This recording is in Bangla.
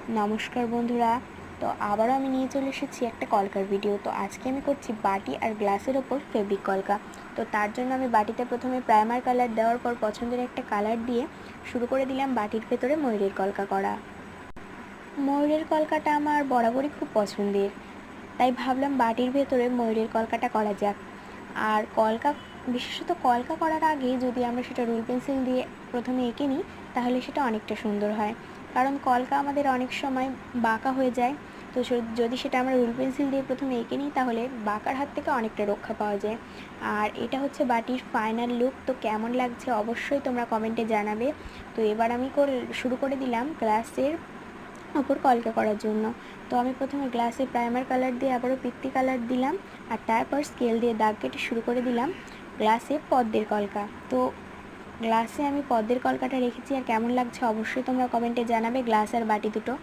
নমস্কার বন্ধুরা। তো আবারও আমি নিয়ে চলে এসেছি একটা কলকার ভিডিও। তো আজকে আমি করছি বাটি আর গ্লাসের ওপর ফেব্রিক কলকা। তো তার জন্য আমি বাটিতে প্রথমে প্রাইমার কালার দেওয়ার পর পছন্দের একটা কালার দিয়ে শুরু করে দিলাম বাটির ভেতরে ময়ূরের কলকা করা। ময়ূরের কলকাটা আমার বরাবরই খুব পছন্দের, তাই ভাবলাম বাটির ভেতরে ময়ূরের কলকাটা করা যাক। আর বিশেষত কলকা করার আগে যদি আমরা সেটা রুল পেন্সিল দিয়ে প্রথমে এঁকে নিই তাহলে সেটা অনেকটা সুন্দর হয়, কারণ কলকা আমাদের অনেক সময় বাঁকা হয়ে যায়। তো যদি সেটা আমরা রুল পেন্সিল দিয়ে প্রথমে এঁকে নিই তাহলে বাঁকার হাত থেকে অনেকটা রক্ষা পাওয়া যায়। আর এটা হচ্ছে বাটির ফাইনাল লুক। তো কেমন লাগছে অবশ্যই তোমরা কমেন্টে জানাবে। তো এবার আমি শুরু করে দিলাম গ্লাসের ওপর কলকা করার জন্য। তো আমি প্রথমে গ্লাসে প্রাইমার কালার দিয়ে আবারও পিত্তি কালার দিলাম, আর তারপর স্কেল দিয়ে দাগ কেটে শুরু করে দিলাম গ্লাসে পদ্মের কলকা। তো গ্লাসে আমি পদ্মের কলকাটা রেখেছি, আর কেমন লাগছে অবশ্যই তোমরা কমেন্টে জানাবে গ্লাস আর বাটি দুটো।